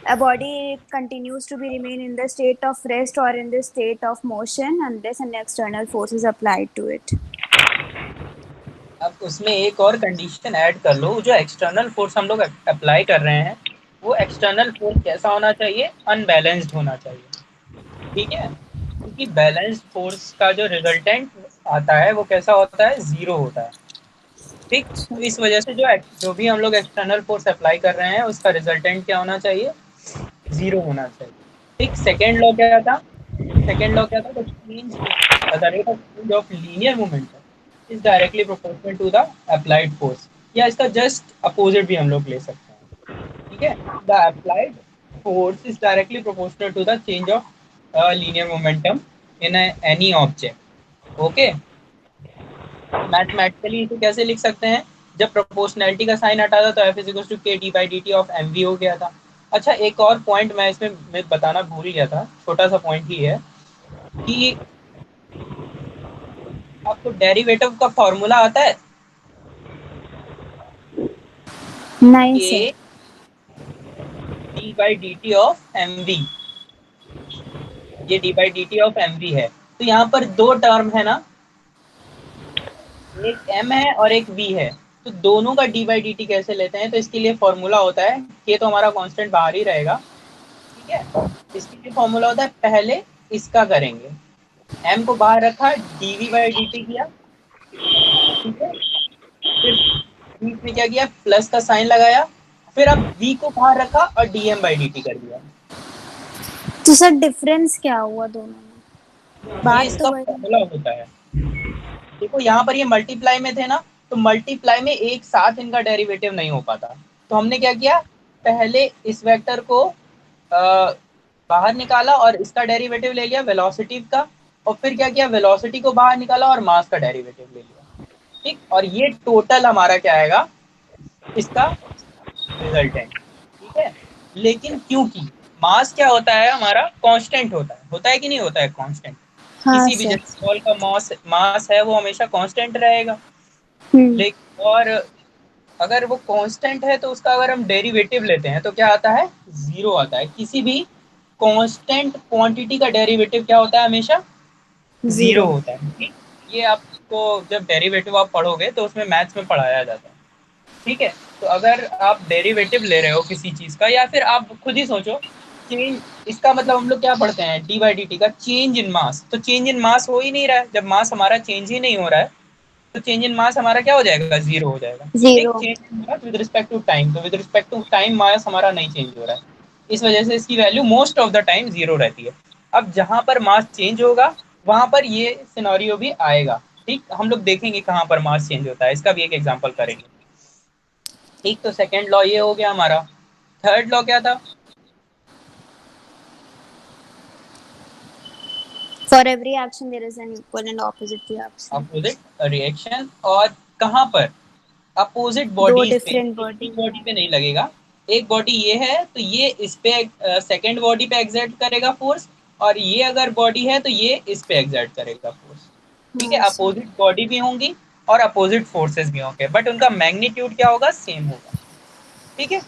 A body continues to be remain in the state of rest or in the state of motion unless an external force is applied to it. अब उसमें एक और condition add कर लो, जो external force हम लोग apply कर रहे हैं वो एक्सटर्नल फोर्स कैसा होना चाहिए, अनबैलेंस्ड होना चाहिए। ठीक है, क्योंकि बैलेंस्ड फोर्स का जो रिजल्टेंट आता है वो कैसा होता है, जीरो होता है। ठीक, तो इस वजह से जो भी हम लोग एक्सटर्नल फोर्स अप्लाई कर रहे हैं उसका रिजल्टेंट क्या होना चाहिए, जीरो होना चाहिए। ठीक, सेकेंड लॉ क्या था, सेकेंड लॉ क्या था, change the rate of change of linear momentum is directly proportional to the applied force, या इसका जस्ट अपोजिट भी हम लोग ले सकते हैं। ठीक है, the applied force is directly proportional to the change of linear momentum in any object. Okay, mathematically इसे कैसे लिख सकते हैं, जब प्रोपोर्शनैलिटी का साइन हटा था तो F is equal to K D by D T of M V हो गया था। अच्छा, एक और पॉइंट मैं इसमें बताना भूल गया था, छोटा सा पॉइंट ही है कि आपको डेरिवेटिव का फॉर्मूला आता है, नहीं के sir. D by D T of M V, ये D by D T of M V है। तो यहाँ पर दो टर्म है ना, एक m है और एक v है, तो दोनों का डी बाई डी टी कैसे लेते हैं, तो इसके लिए फॉर्मूला होता है, k तो हमारा कांस्टेंट बाहर ही रहेगा। ठीक है, इसके लिए फॉर्मूला होता है, पहले इसका करेंगे, m को बाहर रखा, dv बाई डी टी किया। ठीक है, फिर बीच में क्या किया, प्लस का साइन लगाया, फिर अब v को बाहर रखा और dm बाई डी टी कर दिया। तो सर डिफरेंस क्या हुआ दोनों में? ये बात तो इसका वही है। फॉर्मूला होता है। देखो यहाँ पर ये मल्टीप्लाई में थे ना, तो मल्टीप्लाई में एक साथ इनका डेरिवेटिव नहीं हो पाता, तो हमने क्या किया, पहले इस वेक्टर को बाहर निकाला और इसका डेरिवेटिव ले लिया वेलोसिटी का, और फिर क्या किया, वेलोसिटी को बाहर निकाला और मास का डेरिवेटिव ले लिया। ठीक, और ये टोटल हमारा क्या आएगा, इसका रिजल्टेंट। ठीक है, लेकिन क्योंकि मास क्या होता है हमारा, कांस्टेंट होता है कि नहीं होता है कांस्टेंट, हाँ किसी भी सर। जैसे बॉल का मास मास है वो हमेशा कांस्टेंट रहेगा। हम्म। लेकिन और अगर वो कांस्टेंट है तो उसका अगर हम डेरिवेटिव लेते हैं तो क्या आता है, जीरो आता है। किसी भी कांस्टेंट क्वांटिटी का डेरिवेटिव क्या होता है, हमेशा जीरो जीरो। होता है। ठीक? ये आपको जब डेरिवेटिव आप पढ़ोगे तो उसमें मैथ्स में पढ़ाया जाता है। ठीक है, तो अगर आप डेरिवेटिव ले रहे हो किसी चीज का, या फिर आप खुद ही सोचो, चेंज, इसका मतलब हम लोग क्या पढ़ते हैं, डी बाई डी टी का चेंज इन मास, तो चेंज इन मास हो ही नहीं रहा है, जब मास हमारा चेंज ही नहीं हो रहा है तो चेंज इन मास हमारा क्या हो जाएगा, जीरो हो जाएगा। ठीक, zero. Change in mass with respect to time, तो with respect to time mass हमारा नहीं चेंज हो रहा है, इस वजह से इसकी value most of the time zero रहती है। अब जहां पर मास चेंज होगा वहां पर ये सिनेरियो भी आएगा। ठीक, हम लोग देखेंगे कहाँ पर मास चेंज होता है, इसका भी एक एग्जांपल करेंगे। ठीक, तो सेकेंड लॉ ये हो गया हमारा। थर्ड लॉ क्या था, for every action there is an equal and opposite reaction. Opposite reaction, और कहाँ पर, अपोजिट दो बॉडीज पे, डिफरेंट एक ही बॉडी बॉडी है। पे नहीं लगेगा। एक बॉडी ये है तो ये इस पे सेकेंड बॉडी पे एग्जर्ट करेगा फोर्स, और ये अगर बॉडी है तो ये इस पे एग्जर्ट करेगा फोर्स। ठीक है, हाँ सर। अपोजिट बॉडी भी होंगी और अपोजिट फोर्सेस भी होंगे, बट उनका मैग्नीट्यूड क्या होगा, सेम होगा। ठीक है,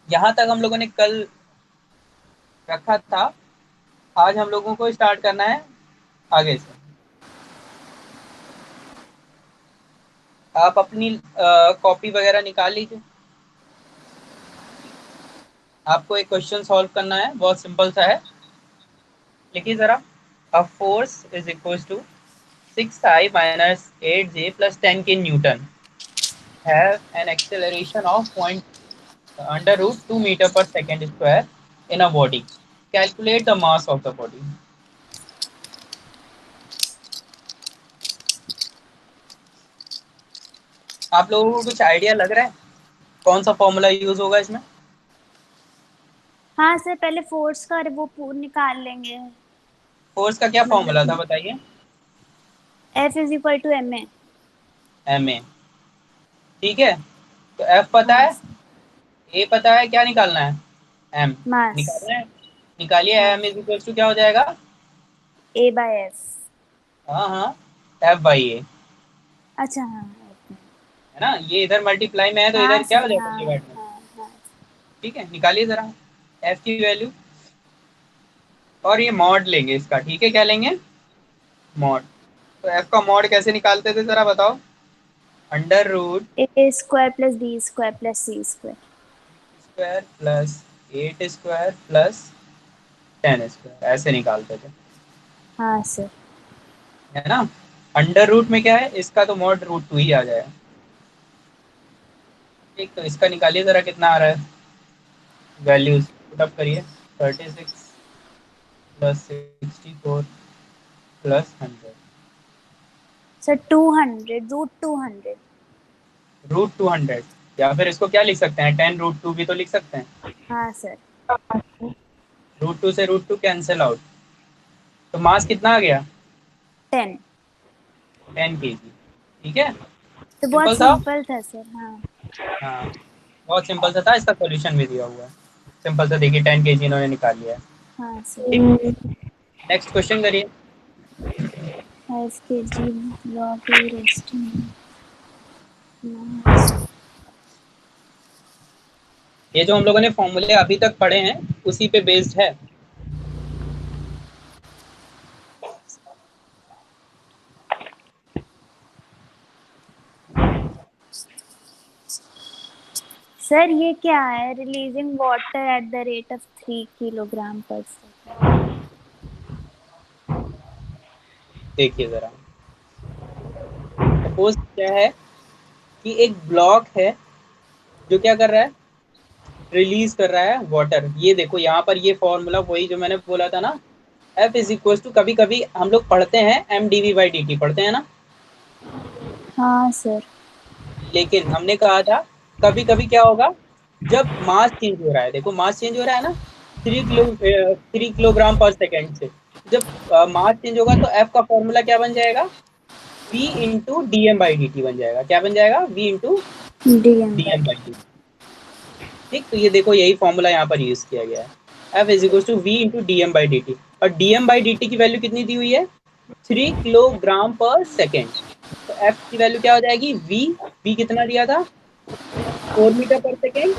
यहाँ तक हम लोगों ने कल रखा था, आज हम लोगों को स्टार्ट करना है आगे से। आप अपनी कॉपी वगैरह निकाल लीजिए, आपको एक क्वेश्चन सॉल्व करना है, बहुत सिंपल सा है। लिखिए जरा, a force is equal to 6i minus 8j plus 10k Newton have an acceleration of point under root 2 meter per second square in a body. Calculate the mass of the body. आप लोगों को कुछ idea लग रहा है कौन सा formula use होगा इसमें? हाँ सर, पहले फोर्स का वो पूर्ण निकाल लेंगे। फोर्स का क्या मतलब फॉर्मूला था बताइए? F is equal to M A. M A. ठीक है, तो एफ पता हाँ है, सर। ए पता है, क्या निकालना है, एम मास। निकालना है। निकालिए, हाँ। एम इज इक्वल टू क्या हो जाएगा, ए बाय एफ। हाँ हाँ, एफ बाई ए, अच्छा हाँ। है ना, ये इधर मल्टीप्लाई में है तो हाँ इधर क्या हो सर। जाएगा, हाँ डिवाइड में। हाँ हाँ। ठीक है, निकालिए जरा एफ की वैल्यू, और ये मॉड लेंगे इसका, ठीक है, क्या लेंगे, मॉड। तो एफ का मॉड कैसे निकालते थे जरा बताओ, under root A square plus B square plus C square. Square plus 8 square plus 10 square, ऐसे निकालते थे, हाँ सर। है ना। अंडर रूट में क्या है, इसका तो मॉड रूट 2 ही आ जाएगा। ठीक, तो इसका निकालिए जरा कितना आ रहा है, वैल्यूज पुटअप करिए, 36 प्लस 64 प्लस 100, सर 200, √200। √200, या फिर इसको क्या लिख सकते हैं, 10 √2 भी तो लिख सकते हैं। हाँ सर। √2 से √2 कैंसिल आउट, तो मास कितना आ गया, 10। 10 kg, ठीक है, तो बहुत सिंपल था। सिंपल था सर। हाँ। हाँ, बहुत सिंपल सा था, इसका सॉल्यूशन भी दिया हुआ है, सिंपल सा, देखिए 10 kg इन्होंने निकाल लिया है। हाँ सर। ठीक, नेक्स्ट क्वेश्चन करिए। 5 kg log a raised to ये जो हम लोगों ने फॉर्मूले अभी तक पढ़े हैं उसी पे बेस्ड है। सर ये क्या है, releasing water at the rate of 3 kg/s। देखिए जरा, सपोज क्या है कि एक ब्लॉक है जो क्या कर रहा है, रिलीज कर रहा है वाटर। ये देखो यहाँ पर ये फॉर्मूला वही जो मैंने बोला था ना, एफ इज इक्वल टू, कभी कभी हम लोग पढ़ते हैं mdv/dt, पढ़ते हैं ना, हाँ सर। लेकिन हमने कहा था कभी कभी क्या होगा, जब मास चेंज हो रहा है, देखो मास चेंज हो रहा है ना, 3 किलोग्राम पर सेकेंड से, जब मास चेंज होगा तो एफ का फॉर्मूला क्या बन जाएगा, v इंटू dm/dt बन जाएगा। क्या बन जाएगा, v into DM by. dm/dt। ठीक, तो ये देखो यही फॉर्मूला यहाँ पर यूज किया गया है, F is equal to v into dm/dt, और dm/dt की वैल्यू कितनी दी हुई है, 3 kg/s। तो एफ की वैल्यू क्या हो जाएगी, v कितना दिया था, 4 मीटर पर सेकेंड,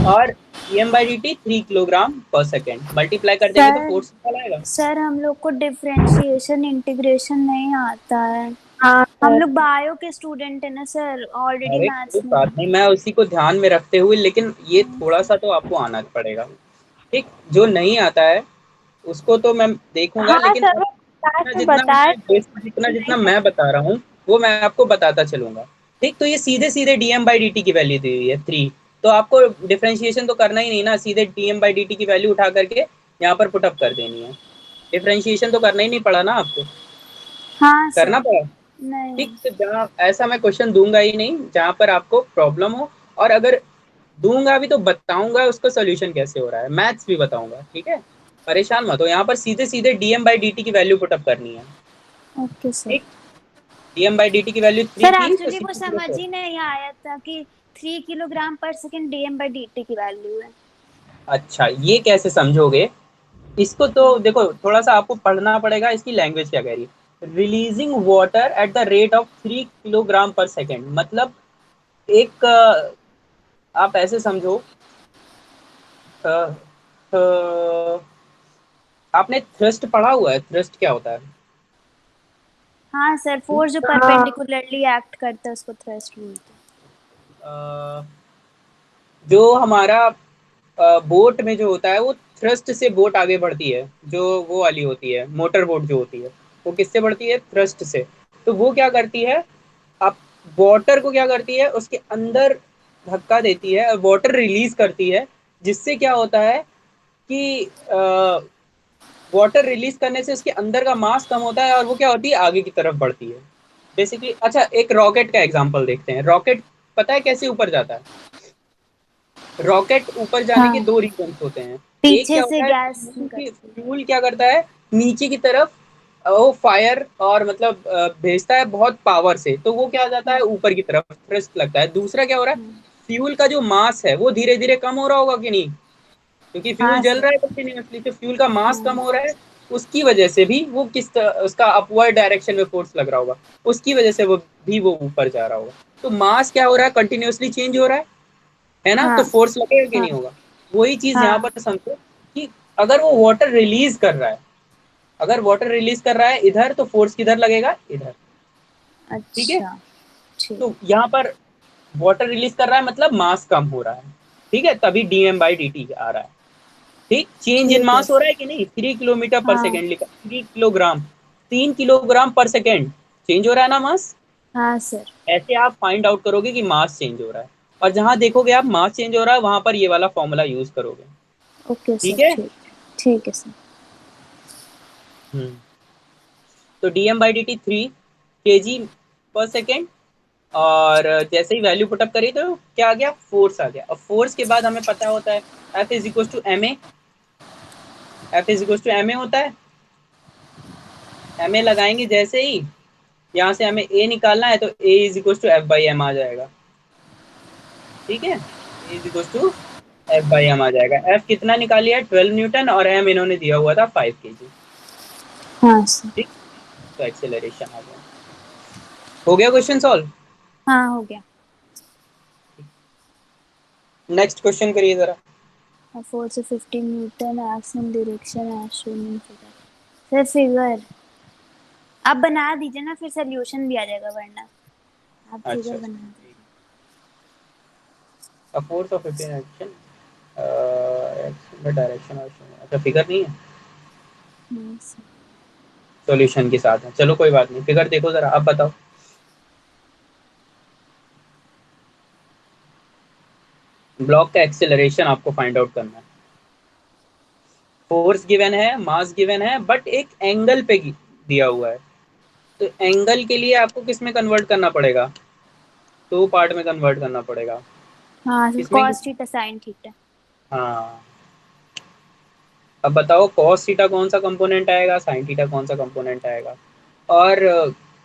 और dm/dt 3 kg/s, मल्टीप्लाई कर देंगे तो सर फोर्स निकल आएगा। सर हम लोग को डिफरेंशिएशन इंटीग्रेशन नहीं आता है। हाँ हम सर। लोग बायो के स्टूडेंट है ना सर, ऑलरेडी अरे कोई मैथ्स में। बात नहीं, मैं उसी को ध्यान में रखते हुए, लेकिन ये थोड़ा सा तो आपको आना पड़ेगा। ठीक, जो नहीं आता है उसको तो मैं देखूंगा, हाँ लेकिन सर, वो जितना क्लास में जितना बताए मैं थे जितना नहीं जितना मैं बता रहा हूँ वो मैं आपको बताता चलूंगा। ठीक, तो ये सीधे सीधे dm/dt की वैल्यू दी हुई है 3, तो आपको डिफरेंशिएशन तो करना ही नहीं ना, सीधे dm/dt की वैल्यू उठा करके यहाँ पर पुटअप कर देनी है, डिफरेंशिएशन तो करना ही नहीं पड़ा ना आपको, हाँ करना सर। पड़ा। ठीक, नहीं। तो जहाँ ऐसा मैं क्वेश्चन दूंगा ही नहीं जहाँ पर आपको प्रॉब्लम हो, और अगर दूंगा भी तो बताऊंगा उसका सोल्यूशन कैसे हो रहा है, मैथ्स भी बताऊंगा, ठीक है, परेशान मत हो, यहाँ पर सीधे सीधे dm/dt की वैल्यू पुटअप करनी है। Okay sir. ठीक, dm/dt की वैल्यू 3 सर थी तो एक्चुअली वो समझ 6/4। ही नहीं आया था कि 3 kg/s DM/dt की वैल्यू है। अच्छा, ये कैसे समझोगे, इसको तो हाँ। देखो थोड़ा सा आपको पढ़ना पड़ेगा, इसकी लैंग्वेज क्या कह रही है, releasing water at the rate of 3 kg/s, मतलब एक आप ऐसे समझो, अ, अ, आपने थ्रस्ट पढ़ा हुआ है, थ्रस्ट क्या होता है, हाँ सर, फोर्स जो हाँ परपेंडिकुलरली एक्ट करता है उसको थ्रस्ट बोलते अ, जो हमारा बोट में जो होता है वो थ्रस्ट से बोट आगे बढ़ती है, जो वो वाली होती है मोटर बोट जो होती है, वो किससे बढ़ती है, थ्रस्ट से। तो वो क्या करती है, आप वाटर को क्या करती है, उसके अंदर धक्का देती है और वाटर रिलीज करती है, जिससे क्या होता है कि वाटर रिलीज करने से उसके अंदर का मास कम होता है और वो क्या होती है, आगे की तरफ बढ़ती है बेसिकली। अच्छा, एक रॉकेट का एग्जांपल देखते हैं, रॉकेट पता है कैसे ऊपर जाता है, रॉकेट ऊपर हैं। जाने के हाँ, दो रीजन होते हैं। एक पीछे क्या से होता है, गैस निकलती है। फ्यूल क्या करता है, नीचे की तरफ वो फायर और मतलब भेजता है बहुत पावर से, तो वो क्या हो जाता है, हाँ। ऊपर की तरफ थ्रस्ट लगता है। दूसरा क्या हो रहा है, हाँ। फ्यूल का जो मास है वो धीरे धीरे कम हो रहा होगा कि नहीं, क्योंकि फ्यूल हाँ जल सर। रहा है कंटिन्यूअसली, तो फ्यूल का मास कम हाँ। हो रहा है, उसकी वजह से भी वो उसका अपवर्ड डायरेक्शन में फोर्स लग रहा होगा, उसकी वजह से वो ऊपर जा रहा होगा। तो मास क्या हो रहा है, कंटिन्यूअसली चेंज हो रहा है ना, तो हाँ। फोर्स लगेगा कि हाँ। नहीं होगा। वही चीज यहाँ हाँ। पर समझो कि अगर वो वाटर रिलीज कर रहा है, अगर वाटर रिलीज कर रहा है इधर, तो फोर्स किधर लगेगा, इधर। ठीक है, अच्छा। ठीक। तो यहाँ पर वाटर रिलीज कर रहा है मतलब मास कम हो रहा है। ठीक है, तभी dm/dt आ रहा है। ठीक, चेंज इन ठीक है मास हो सर। रहा है कि नहीं, 3 किलोमीटर पर हाँ। सेकेंड लिखा, 3 किलोग्राम, 3 किलोग्राम पर सेकेंड चेंज हो रहा है ना मास। हाँ सर। ऐसे आप फाइंड आउट करोगे कि मास चेंज हो रहा है, और जहां देखोगे आप मास चेंज हो रहा है वहां पर ये वाला फॉर्मूला यूज करोगे। ओके ठीक सर। है। ठीक। ठीक है सर। हम्म तो dm/dt 3 kg/सेकेंड, और जैसे ही वैल्यू पुटअप करी तो क्या आ गया, फोर्स आ गया। और फोर्स के बाद हमें पता होता है F is equal to M A, F is equal to M A होता है। एम ए लगाएंगे जैसे ही, यहाँ से हमें ए निकालना है, तो ए इज इक्वल टू F/m आ जाएगा। ठीक है, ए इज इक्वल टू F/m आ जाएगा। एफ कितना निकालिए, 12 न्यूटन, और एम इन्होंने दिया हुआ था 5 kg। हाँ सर। ठीक, तो एक्सेलरेशन आ गया। हो गया क्वेश्चन सॉल्व। हाँ हो गया। नेक्स्ट क्वेश्चन करिए जरा। A force of 15 Newton acts in direction as shown in figure। Sir figure आप बना दीजिए ना, फिर सोल्यूशन भी आ जाएगा, वरना आप अच्छा फिगर अच्छा, बना ठीक। दीजिए। A force of 15 action, direction, अच्छा फिगर नहीं है, नहीं सर। सॉल्यूशन के साथ है। चलो कोई बात नहीं, फिगर देखो जरा, आप बताओ। ब्लॉक का एक्सेलरेशन आपको फाइंड आउट करना है। फोर्स गिवन है, मास गिवन है, बट एक एंगल पे दिया हुआ है। तो एंगल के लिए आपको किस में कन्वर्ट करना पड़ेगा, दो पार्ट में कन्वर्ट करना पड़ेगा। हाँ सर, किसमें कॉस थीटा साइन थीटा। हाँ, अब बताओ कॉस थीटा कौन सा कंपोनेंट आएगा, साइन थीटा कौन सा कंपोनेंट आएगा, और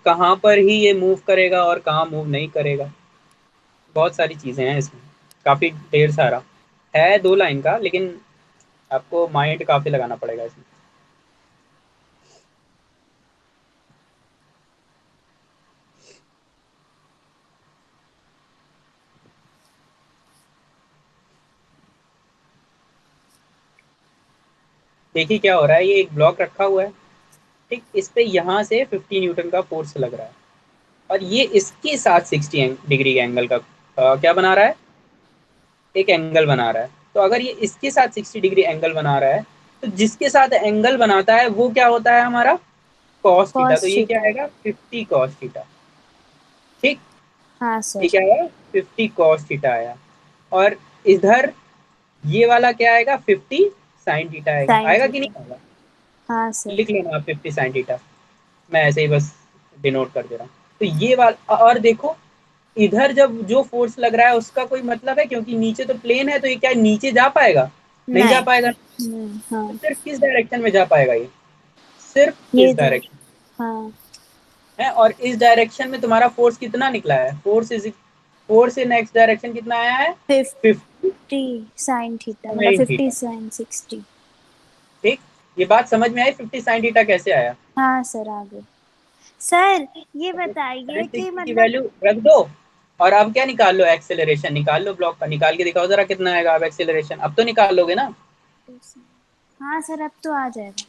कहाँ पर ही ये मूव करेगा और कहाँ मूव नहीं करेगा। बहुत सारी चीज़ें हैं इसमें, काफ़ी ढेर सारा है, 2 लाइन का, लेकिन आपको माइंड काफ़ी लगाना पड़ेगा इसमें। देखिए क्या हो रहा है, ये एक ब्लॉक रखा हुआ है। ठीक, इस पे यहाँ से 50 न्यूटन का फोर्स लग रहा है, और ये इसके साथ 60 डिग्री एंगल का क्या बना रहा है, एक एंगल बना रहा है। तो अगर ये इसके साथ 60 डिग्री एंगल बना रहा है, तो जिसके साथ एंगल बनाता है वो क्या होता है हमारा, कॉस थीटा। तो कॉस ये क्या थीटा। आएगा, 50 cos थीटा। ठीक, हाँ ये सर। क्या आया, 50 cos थीटा आया। और इधर ये वाला क्या आएगा, 50 sin थीटा आएगा। साइन आएगा कि थीटा। नहीं आएगा, हाँ सर। लिख लेना आप 50 sin थीटा। मैं ऐसे ही बस डिनोट कर दे रहा हूँ। तो ये वाला, और देखो इधर जब जो फोर्स लग रहा है उसका कोई मतलब है, क्योंकि नीचे तो प्लेन है, तो ये क्या नीचे जा पाएगा, नहीं जा नहीं। पाएगा। नहीं। हाँ। तो सिर्फ किस डायरेक्शन में जा पाएगा ये, सिर्फ ये इस तो। डायरेक्शन हाँ। है। और इस डायरेक्शन में तुम्हारा फोर्स कितना निकला है, फोर्स इन नेक्स्ट डायरेक्शन कितना आया है, 50 50 साइन थीटा, मतलब sin 50 थीटा। साइन 60। ठीक, ये बात समझ में आई, 50 sin थीटा कैसे आया। हाँ सर आगे। सर ये साइन बताइए कि 60 की मतलब। वैल्यू रख दो, और अब क्या निकाल लो, एक्सेलरेशन निकाल लो, ब्लॉक का निकाल के दिखाओ जरा कितना आएगा। अब एक्सेलरेशन अब तो निकाल लोगे ना। हाँ सर अब तो आ जाएगा।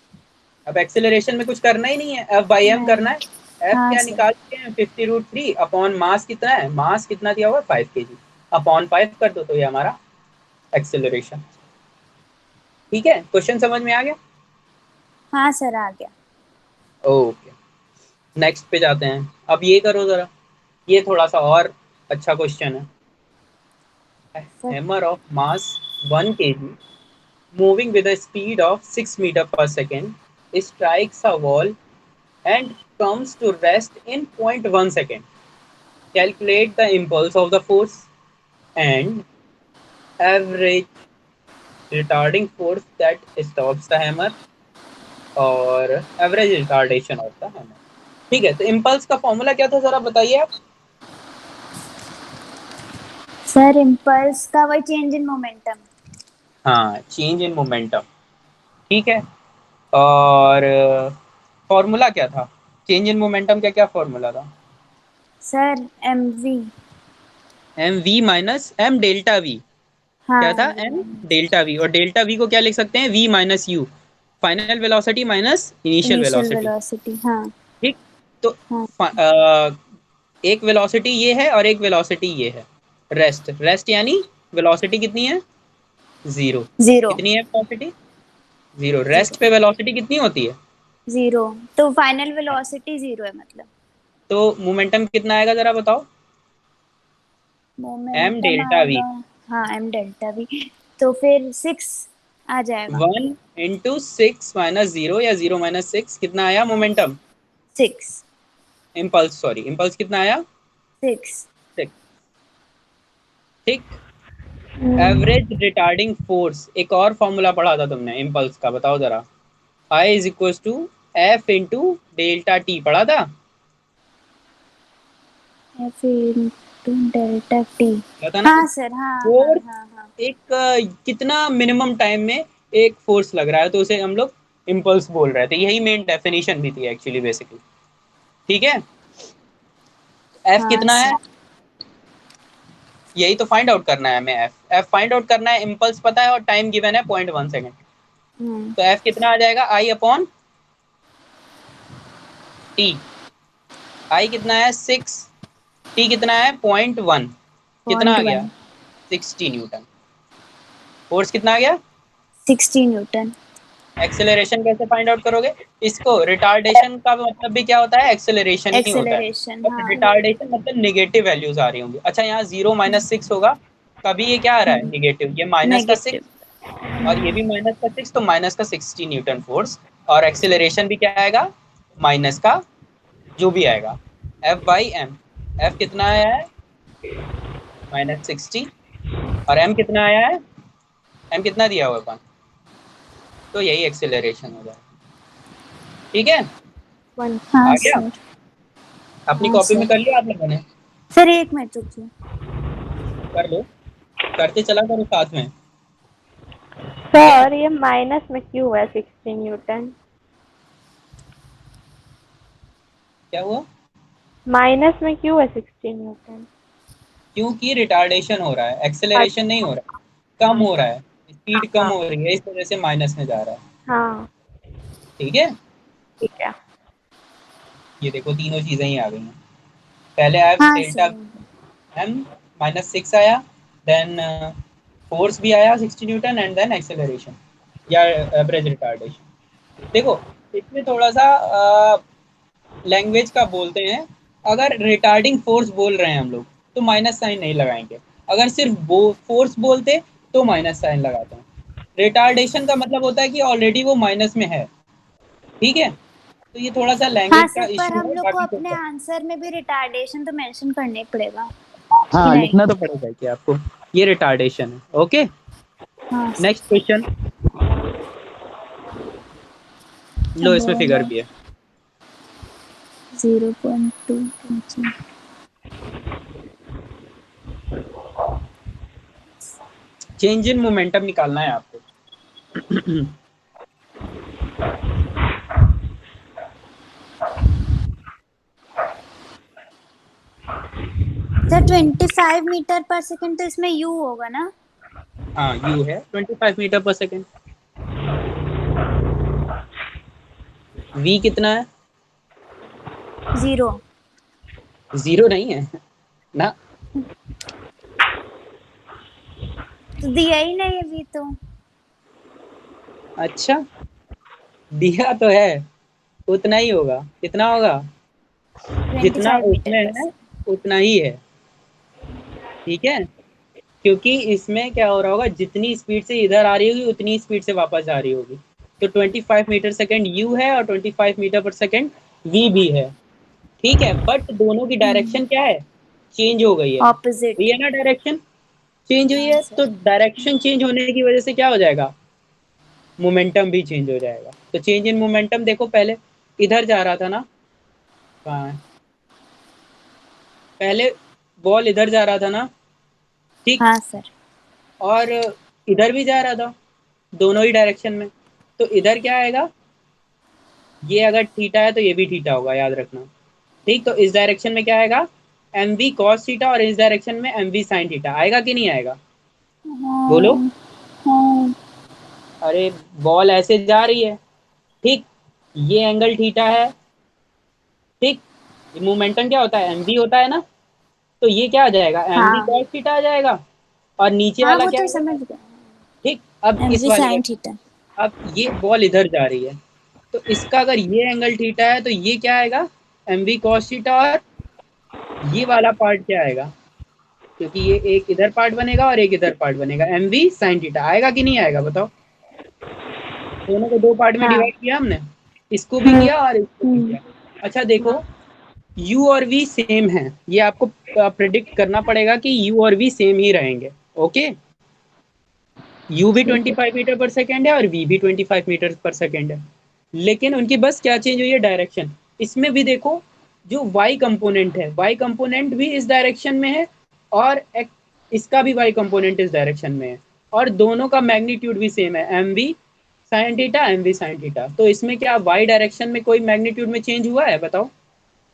अब एक्सेलरेशन में कुछ करना ही नहीं है, F/m नहीं। करना है। एफ हाँ क्या सर। निकाल चुके हैं, 50√3 अपॉन मास कितना है, मास कितना दिया हुआ है, 5 kg, अपॉन 5 कर दो, तो ये हमारा एक्सेलरेशन। ठीक है, क्वेश्चन समझ में आ गया। हाँ सर आ गया। ओके, नेक्स्ट पे जाते हैं। अब ये करो जरा, ये थोड़ा सा और अच्छा क्वेश्चन है। Sir. Hammer of mass 1 kg moving with a speed of 6 meter per second strikes a wall and comes to rest in 0.1 second. Calculate the impulse of the force and average retarding force that stops the hammer और average retardation of the hammer. ठीक है, तो impulse का formula क्या था जरा बताइए आप। सर इम्पल्स का वही चेंज इन मोमेंटम। हाँ, चेंज इन मोमेंटम। ठीक है, और फॉर्मूला क्या था, चेंज इन मोमेंटम का क्या फॉर्मूला था, sir M V. M V minus M delta V. हाँ क्या था, v M minus delta V, और डेल्टा वी को क्या लिख सकते हैं, V minus U, final velocity minus initial initial velocity. Velocity. हाँ ठीक, तो हाँ एक वेलोसिटी ये है और एक वेलोसिटी ये है, रेस्ट, रेस्ट यानी वेलोसिटी कितनी है, जीरो। जीरो। कितनी है वेलोसिटी, जीरो। जीरो। रेस्ट पे वेलोसिटी कितनी होती है, जीरो। तो फाइनल वेलोसिटी जीरो है मतलब। तो मोमेंटम कितना आएगा जरा बताओ, एम मोमेंटम डेल्टा वी, आएगा। हाँ एम डेल्टा वी। तो फिर 6 आ जाएगा। 1 × 6 माइनस जीरो, या 0 - 6, कितना आया मोमेंटम, 6। इम्पल्स, सॉरी इम्पल्स कितना आया, 6। 6। ठीक, एवरेज रिटार्डिंग फोर्स, एक और फॉर्मूला पढ़ा था तुमने इम्पल्स का, बताओ जरा, I is equal to F into delta T, पढ़ा था, एफ इंटू डेल्टा टी। पता ना। हाँ सर, हाँ हाँ फोर्स, हाँ हाँ। एक कितना मिनिमम टाइम में एक फोर्स लग रहा है, तो उसे हम लोग इम्पल्स बोल रहे थे, यही मेन डेफिनेशन भी थी एक्चुअली बेसिकली। ठीक है, एफ हाँ कितना है, सर। यही तो फाइंड आउट करना है हमें, एफ एफ फाइंड आउट करना है, इम्पल्स पता है और टाइम गिवन है 0.1 सेकेंड, हम्म। तो एफ कितना आ जाएगा, आई अपॉन टी, आई कितना है 6, टी कितना है 0.1, कितना पॉइंट आ गया वन 60 न्यूटन, फोर्स कितना आ गया, 60 न्यूटन। एक्सेलरेशन कैसे फाइंड आउट करोगे, इसको, रिटार्डेशन का मतलब भी क्या होता है, एक्सेलरेशन ही होता है, एक्सेलरेशन, बट हाँ। रिटार्डेशन मतलब निगेटिव वैल्यूज आ रही होंगी। अच्छा, यहाँ 0 - 6 होगा, तभी ये क्या आ रहा है निगेटिव, ये माइनस का नेगेटिव। 6, और ये भी -6, तो माइनस का 60 न्यूटन फोर्स, और एक्सेलरेशन भी क्या आएगा, माइनस का जो भी आएगा, F/m, एफ कितना आया है -60, और एम कितना आया है, एम कितना दिया हुआ है, तो यही एक्सेलरेशन हो जाएगा। ठीक है, हाँ आ गया, सर। अपनी हाँ कॉपी में सर। कर लिया आप लोगों ने, सर एक मिनट रुकिए। कर लो, करते चला करो साथ में। ठीक है, सर ये माइनस में क्यों है 60 न्यूटन? क्या हुआ, माइनस में क्यों है 60 न्यूटन? क्योंकि रिटार्डेशन हो रहा है, एक्सेलरेशन नहीं हो रहा है, कम हो रहा है, स्पीड कम हाँ हो रही है, इस वजह से माइनस में जा रहा है। हाँ ठीक है, ठीक है। ये देखो तीनों चीजें ही आ गई हैं, पहले आया हाँ डेल्टा सर। एम -6 आया, देन फोर्स भी आया 60 न्यूटन, एंड देन एक्सेलरेशन या एवरेज रिटार्डेशन। देखो, इसमें थोड़ा सा लैंग्वेज का बोलते हैं, अगर रिटार्डिंग फोर्स बोल रहे हैं हम लोग तो माइनस साइन नहीं लगाएंगे, अगर सिर्फ फोर्स बोलते तो माइनस साइन लगाते हैं। रिटार्डेशन का मतलब होता है कि ऑलरेडी वो माइनस में है। ठीक है, तो ये थोड़ा सा हाँ लैंग्वेज का सर, पर इश्यू हम है, लोग को बाकी अपने तो आंसर में भी रिटार्डेशन तो मेंशन करना ही पड़ेगा कि हाँ, नहीं। लिखना तो पड़ेगा कि आपको, ये रिटार्डेशन है। ओके, हाँ सर। नेक्स्ट क्वेश्चन, लो अब इसमें फिगर भी है, 0.2। चेंज इन मोमेंटम निकालना है आपको। सर 25 मीटर पर सेकेंड, तो इसमें यू होगा ना। हाँ, यू है 25 मीटर पर सेकेंड, वी कितना है, जीरो। जीरो नहीं है ना, तो दिया ही नहीं अभी तो। अच्छा, दिया तो है, उतना ही होगा, कितना होगा, ट्वेंटी जितना फाइव मीटर उसमें पर है सेकेंड उतना ही है। ठीक है, क्योंकि इसमें क्या हो रहा होगा, जितनी स्पीड से इधर आ रही होगी उतनी स्पीड से वापस जा रही होगी, तो 25 मीटर सेकेंड यू है और 25 मीटर पर सेकेंड वी भी है। ठीक है, बट दोनों की डायरेक्शन क्या है, चेंज हो गई है, हुई ऑपोजिट। है ना, डायरेक्शन चेंज हुई हाँ है, सर। तो डायरेक्शन चेंज होने की वजह से क्या हो जाएगा, मोमेंटम भी चेंज हो जाएगा। तो चेंज इन मोमेंटम देखो, पहले इधर जा रहा था ना, कहाँ है, पहले बॉल इधर जा रहा था ना, ठीक, हाँ सर। और इधर भी जा रहा था, दोनों ही डायरेक्शन में, तो इधर क्या आएगा, ये अगर थीटा है तो ये भी थीटा होगा, याद रखना। ठीक, तो इस डायरेक्शन में क्या आएगा, एम वी कॉस थीटा, और इस डायरेक्शन में एम वी साइन थीटा आएगा कि नहीं आएगा, बोलो। हाँ हाँ अरे बॉल ऐसे जा रही है, ठीक, ये एंगल थीटा है, ठीक, ये मोमेंटम क्या होता है, एमवी होता है ना, तो ये क्या आ जाएगा, एमवी हाँ कॉस थीटा आ जाएगा। और नीचे हाँ, वाला वो क्या तो आएगा, समझ गया। ठीक। अब एम इस वी वाले साइन का, थीटा। अब ये बॉल इधर जा रही है, तो इसका अगर ये एंगल थीटा है तो ये क्या आएगा, एमवी कॉस थीटा। और ये वाला पार्ट क्या आएगा, क्योंकि ये एक इधर पार्ट बनेगा और एक इधर पार्ट बनेगा, एमवी साइन थीटा आएगा कि नहीं आएगा बताओ। दोनों को दो पार्ट में हाँ। डिवाइड किया हमने, इसको भी हम्म। किया और इसको भी हम्म। किया। अच्छा देखो, u और v सेम है, ये आपको प्रिडिक्ट करना पड़ेगा कि u और v सेम ही रहेंगे। ओके, u भी ठीक है। 25 मीटर पर सेकेंड है और v भी 25 मीटर पर सेकेंड है, लेकिन उनकी बस क्या चेंज हुई है, डायरेक्शन। इसमें भी देखो, जो y कंपोनेंट है, y कंपोनेंट भी इस डायरेक्शन में है, और इसका भी y कंपोनेंट इस डायरेक्शन में है, और दोनों का मैग्नीट्यूड भी सेम है, M V sine theta, M V sine theta. तो इसमें क्या y डायरेक्शन में कोई मैग्नीट्यूड में चेंज हुआ है बताओ।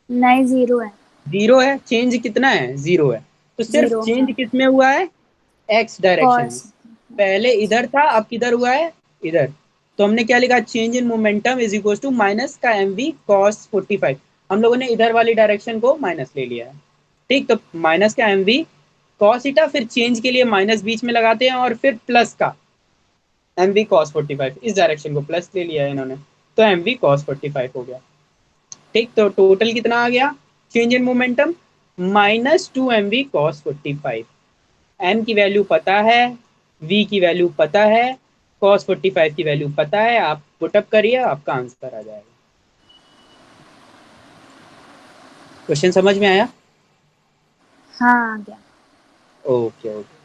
नहीं, जीरो है। जीरो है, चेंज कितना है, जीरो है। तो सिर्फ जीरो, चेंज हाँ। किस में हुआ है, एक्स डायरेक्शन में। कॉस। पहले इधर था, अब किधर हुआ है, इधर। तो हमने क्या लिखा, change in momentum is equal to minus का एम वी कॉस 45। हम लोगों ने इधर वाली डायरेक्शन को माइनस ले लिया है, ठीक। तो माइनस का एम वी कॉस इटा, फिर चेंज के लिए माइनस बीच में लगाते हैं, और फिर प्लस का एम वी कॉस 45, इस डायरेक्शन को प्लस ले लिया है इन्होंने, तो एम वी कॉस 45 हो गया, ठीक। तो टोटल कितना आ गया, change in momentum -2 mv cos 45। M की वैल्यू पता है, वी की वैल्यू पता है, cos 45 की वैल्यू पता है, आप पुटअप करिए, आपका आंसर आ जाएगा। क्वेश्चन समझ में आया। हाँ, आ गया। ओके ओके,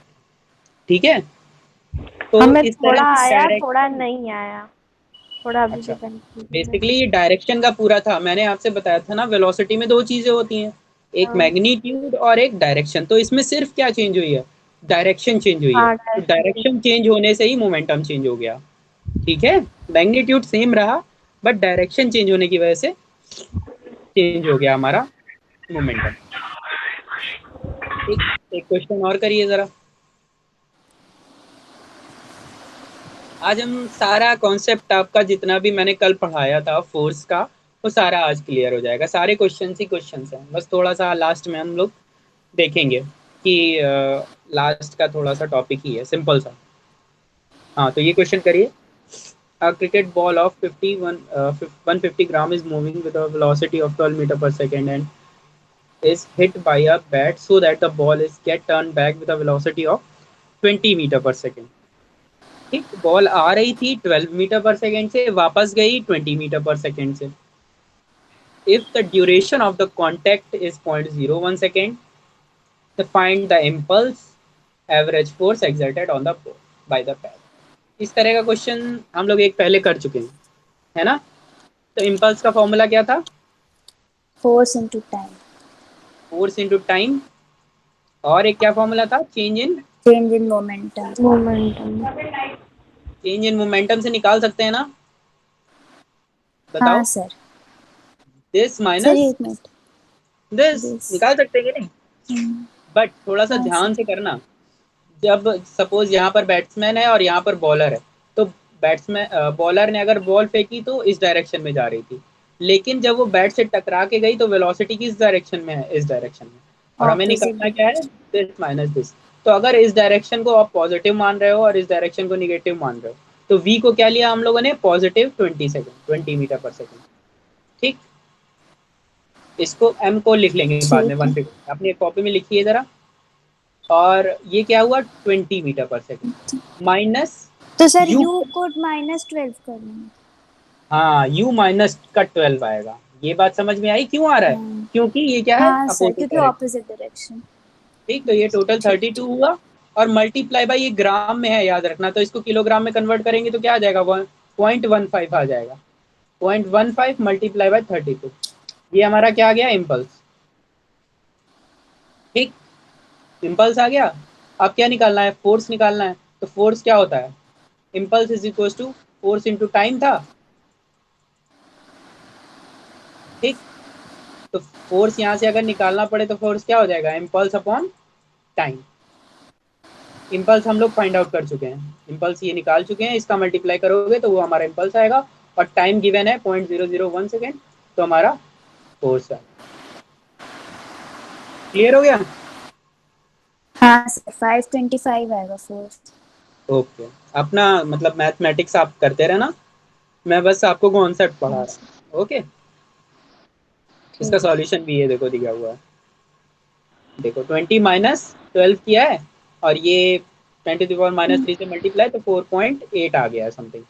ठीक है। तो हमें इस तरह थोड़ा से आया, थोड़ा डायरेक्शन, नहीं आया। थोड़ा अभी भी अच्छा, कंफ्यूजन है। बेसिकली ये डायरेक्शन का पूरा था, मैंने आपसे बताया था ना, वेलोसिटी में दो चीजें होती हैं, एक हाँ। मैग्नीट्यूड और एक डायरेक्शन। तो इसमें सिर्फ क्या चेंज हुई है, डायरेक्शन चेंज हुई है। हाँ, तो डायरेक्शन। डायरेक्शन चेंज होने से ही मोमेंटम चेंज हो गया, ठीक है। मैग्नीट्यूड सेम रहा, बट डायरेक्शन चेंज होने की वजह से चेंज हो गया हमारा मोमेंटम। ठीक, एक क्वेश्चन और करिए जरा। आज हम सारा कॉन्सेप्ट आपका जितना भी मैंने कल पढ़ाया था फोर्स का, वो सारा आज क्लियर हो जाएगा। सारे क्वेश्चन ही क्वेश्चन हैं, बस थोड़ा सा लास्ट में हम लोग देखेंगे कि लास्ट का थोड़ा सा टॉपिक ही है सिंपल सा। हाँ, तो ये क्वेश्चन करिए। A cricket ball of 150 gram is moving with a velocity of 12 meter per second and is hit by a bat so that the ball is get turned back with a velocity of 20 metre पर second. ठीक, ball आ रही थी 12 metre पर second से, वापस गई 20 metre पर second से। If the duration of the contact is 0.01 second, तो find the impulse average force exerted on the by the bat. इस तरह का क्वेश्चन हम लोग एक पहले कर चुके हैं, है ना। तो इम्पल्स का फॉर्मूला क्या था, force into time. Force into time, और एक क्या फॉर्मूला था, change in, change in momentum. Momentum. Change in momentum से निकाल सकते हैं ना, हाँ बताओ। सर। दिस सर, माइनस एक मिनट। This, this. निकाल सकते हैं कि नहीं, बट थोड़ा सा हाँ सर। ध्यान से करना। जब सपोज यहाँ पर बैट्समैन है और यहाँ पर बॉलर है, तो बैट्समैन बॉलर ने अगर बॉल फेंकी तो इस डायरेक्शन में जा रही थी, लेकिन जब वो बैट से टकरा के गई तो वेलोसिटी किस डायरेक्शन में है, इस डायरेक्शन में। और हमें ऑपोजिट निकालना क्या है, डायरेक्शन। This minus this. तो अगर इस डायरेक्शन को आप पॉजिटिव मान रहे हो और इस डायरेक्शन को निगेटिव मान रहे हो, तो वी को क्या लिया हम लोगों ने, पॉजिटिव 20 मीटर पर सेकेंड, ठीक। इसको एम को लिख लेंगे बाद में ठीक है। 150, अपनी कॉपी में लिखिए जरा। और ये क्या हुआ, 20 मीटर पर सेकेंड माइनस तो सर, यू। यू को -12 कर लेंगे। हाँ, यू माइनस का 12 आएगा। ये बात समझ में आई क्यों आ रहा है, हाँ। क्योंकि ये क्या है, हाँ सर, अपोजिट क्योंकि डायरेक्शन। Opposite direction. ठीक, तो ये टोटल ठीक 32 ठीक। हुआ, और मल्टीप्लाई बाई, ये ग्राम में है याद रखना, तो इसको किलोग्राम में कन्वर्ट करेंगे तो क्या आ जाएगा, 1.15 आ जाएगा। 0.15 मल्टीप्लाई बाई 32, ये हमारा क्या आ गया, इम्पल्स। ठीक, इम्पल्स आ गया। अब क्या निकालना है, फोर्स निकालना है। तो फोर्स क्या होता है, impulse is equal to force into time था, ठीक। तो फोर्स यहाँ से अगर निकालना पड़े तो फोर्स क्या हो जाएगा, इम्पल्स अपॉन टाइम। इम्पल्स हम लोग फाइंड आउट कर चुके हैं, इम्पल्स ये निकाल चुके हैं, इसका मल्टीप्लाई करोगे तो वो हमारा इम्पल्स आएगा, और टाइम गिवन है 0.001 सेकेंड, तो हमारा फोर्स है। क्लियर हो गया? हाँ सर 525 आएगा फोर्स। ओके, अपना मतलब मैथमेटिक्स आप करते रहना, मैं बस आपको कॉन्सेप्ट पढ़ा हाँ रहा सर हूँ। ओके, इसका ठीक है। सॉल्यूशन भी ये देखो दिया हुआ है, देखो 20 माइनस 12 किया है, और ये 10⁻³ से मल्टीप्लाई, तो 4.8 आ गया है समथिंग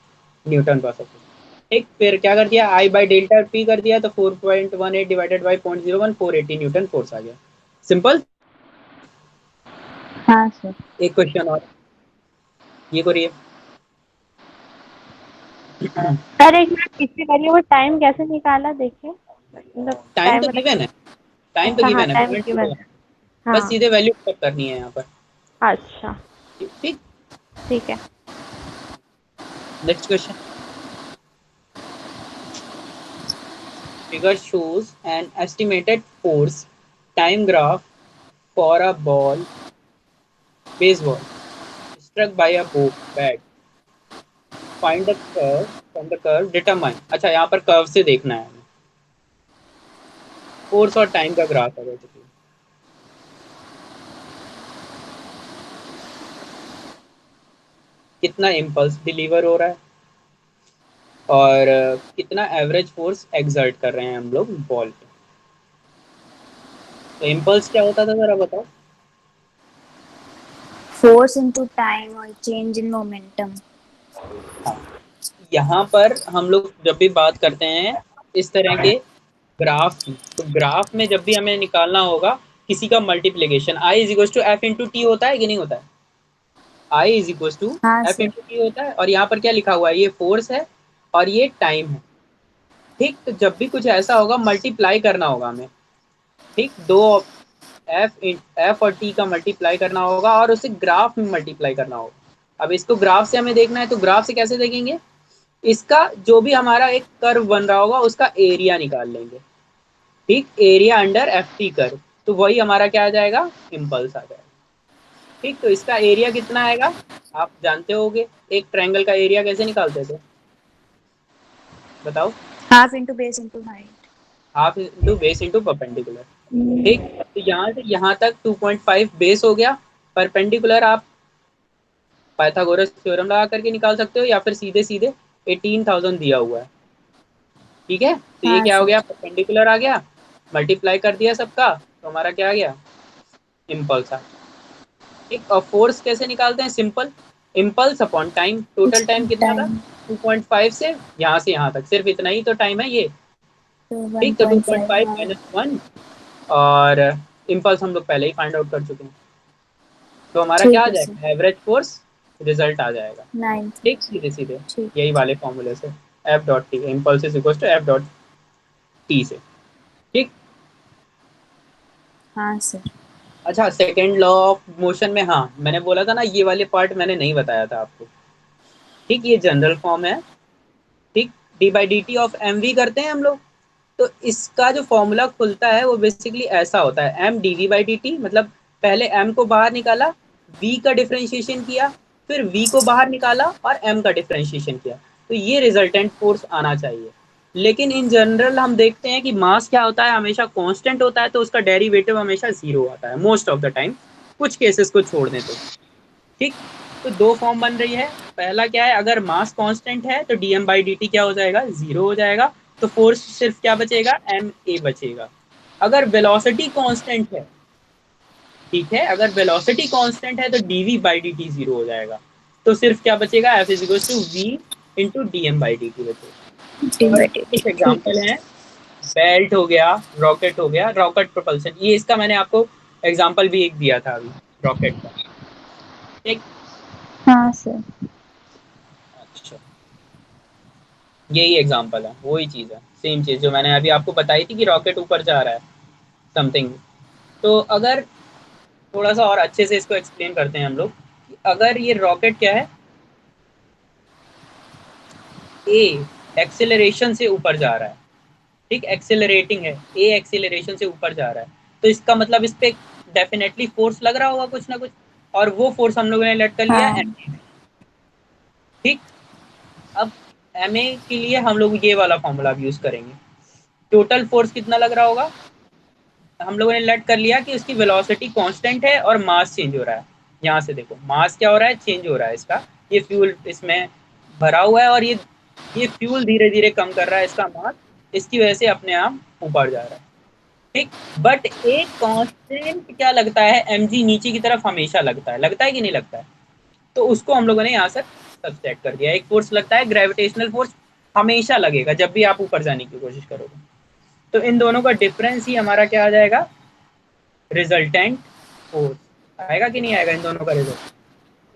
न्यूटन पर सेकेंड। ठीक, फिर क्या कर दिया, I बाई डेल्टा T कर दिया, तो 4.18 डिवाइडेड बाई 0.01, 480 न्यूटन फोर्स आ गया। सिंपल। हाँ सर। एक क्वेश्चन और, ये करिए। सर एक मिनट पीछे करिए, वो टाइम कैसे निकाला देखिए, मतलब टाइम तो टाइम गिवन है, टाइम तो अच्छा हाँ गिवन है, टाइम पॉइंट गिवन गिवन है। है, बस हाँ सीधे वैल्यू पुट करनी है यहाँ पर। अच्छा ठीक, ठीक है। Next question. Figure shows an estimated force time graph for a baseball struck by a bat. Find the curve from the curve, determine। अच्छा, यहाँ पर कर्व से देखना है, फोर्स और टाइम का ग्राफ है बेसिकली। कितना इम्पल्स डिलीवर हो रहा है, और कितना एवरेज फोर्स एक्सर्ट कर रहे हैं हम लोग बॉल पे। तो इम्पल्स क्या होता था जरा बताओ। फोर्स इनटू टाइम और चेंज इन मोमेंटम। हाँ, यहाँ पर हम लोग जब भी बात करते हैं इस तरह के ग्राफ की, तो ग्राफ में जब भी हमें निकालना होगा किसी का multiplication, I is equal to F into T होता है कि नहीं होता है, आई इज इक्वल टू हाँ एफ सर। इंटू टी होता है, और यहाँ पर क्या लिखा हुआ है, ये फोर्स है और ये टाइम है। ठीक, तो जब भी कुछ ऐसा होगा मल्टीप्लाई करना होगा हमें। ठीक, दो एफ और टी का मल्टीप्लाई करना होगा, और उसे ग्राफ में मल्टीप्लाई करना होगा। अब इसको ग्राफ से हमें देखना है, तो ग्राफ से कैसे देखेंगे, इसका जो भी हमारा एक कर्व बन रहा होगा उसका एरिया निकाल लेंगे। ठीक, area under F T curve, तो वही हमारा क्या आ जाएगा, इम्पल्स आ जाएगा। ठीक, तो इसका एरिया कितना आएगा, आप जानते होगे एक ट्रायंगल का एरिया कैसे निकालते थे, बताओ। Half into base into height. Half into base into perpendicular. ठीक, तो यहाँ से यहाँ तक 2.5 बेस हो गया, परपेंडिकुलर आप पाइथागोरस थ्योरम लगा करके निकाल सकते हो, या फिर सीधे सीधे 18,000 दिया हुआ है। ठीक है, तो ये हाँ क्या हो सर। गया, परपेंडिकुलर आ गया, मल्टीप्लाई कर दिया सबका, तो हमारा क्या आ गया, इम्पल्स आ गया। ठीक, और फोर्स कैसे निकालते हैं, simple, impulse upon time. Total time कितना था, टाइम 2.5 से यहाँ तक, सिर्फ इतना ही तो टाइम है ये। तो ठीक, तो 1.5 2.5 हाँ। माइनस 1, और इम्पल्स हम लोग पहले ही फाइंड आउट कर चुके हैं, तो हमारा क्या ठीक आ है सर। जाएगा, एवरेज फोर्स रिजल्ट आ जाएगा। 9। ठीक, सीधे सीधे ठीक। यही वाले फॉर्मूले से, F dot T impulse is equal to F dot T से। ठीक, हाँ सर। अच्छा, सेकेंड लॉ ऑफ मोशन में, हाँ मैंने बोला था ना, ये वाले पार्ट मैंने नहीं बताया था आपको। ठीक, ये जनरल फॉर्म है। ठीक, D by D T of M V करते हैं हम लोग, तो इसका जो फॉर्मूला खुलता है वो बेसिकली ऐसा होता है, M D V by D T, मतलब पहले एम को बाहर निकाला, वी का डिफ्रेंशिएशन किया, फिर वी को बाहर निकाला और एम का डिफ्रेंशिएशन किया, तो ये रिजल्टेंट फोर्स आना चाहिए। लेकिन इन जनरल हम देखते हैं कि मास क्या होता है, हमेशा कांस्टेंट होता है, तो उसका डेरिवेटिव हमेशा जीरो आता है मोस्ट ऑफ द टाइम, कुछ केसेस को छोड़ दें तो। ठीक, तो दो फॉर्म बन रही है, पहला क्या है, अगर मास कांस्टेंट है तो dm बाई dt क्या हो जाएगा, जीरो हो जाएगा, तो फोर्स सिर्फ क्या बचेगा, एम ए बचेगा। अगर वेलोसिटी कांस्टेंट है, ठीक है, अगर वेलोसिटी कांस्टेंट है तो dv बाई dt जीरो हो जाएगा, तो सिर्फ क्या बचेगा, F is equal to V into D M by D T बचेगा। और कुछ ठीक है एग्जाम्पल हैं, सर। बेल्ट हो गया, रॉकेट हो गया, रॉकेट प्रोपल्सन, ये इसका मैंने आपको एग्जाम्पल भी एक दिया था अभी, रॉकेट का। ठीक, हाँ सर। अच्छा, यही एग्जांपल है, वही चीज़ है, सेम चीज़ जो मैंने अभी आपको बताई थी कि रॉकेट ऊपर जा रहा है समथिंग। तो अगर थोड़ा सा और अच्छे से इसको एक्सप्लेन करते हैं हम लोग, कि अगर ये रॉकेट क्या है, ए एक्सेलरेशन से ऊपर जा रहा है, ठीक, एक्सेलरेटिंग है, ए एक्सेलरेशन से ऊपर जा रहा है, तो इसका मतलब इस पे डेफिनेटली फोर्स लग रहा होगा कुछ ना कुछ। और वो फोर्स हम लोगों ने लेट कर लिया हाँ। MA में। ठीक, अब MA के लिए हम लोग ये वाला फॉर्मूला यूज करेंगे। टोटल फोर्स कितना लग रहा होगा, हम लोगों ने लेट कर लिया कि उसकी वेलोसिटी कांस्टेंट है और मास चेंज हो रहा है। यहाँ से देखो मास क्या हो रहा है, चेंज हो रहा है इसका, ये फ्यूल इसमें भरा हुआ है और ये फ्यूल धीरे धीरे कम कर रहा है इसका मास, इसकी वजह से अपने आप ऊपर जा रहा है। ठीक, बट एक कांस्टेंट क्या लगता है, mg नीचे की तरफ हमेशा लगता है कि नहीं लगता है, तो उसको हम लोगों ने यहाँ से सब्सट्रैक्ट कर दिया। एक फोर्स लगता है ग्रेविटेशनल फोर्स, हमेशा लगेगा जब भी आप ऊपर जाने की कोशिश करोगे, तो इन दोनों का डिफरेंस ही हमारा क्या आ जाएगा, रिजल्टेंट फोर्स आएगा कि नहीं आएगा इन दोनों का रिजल्ट।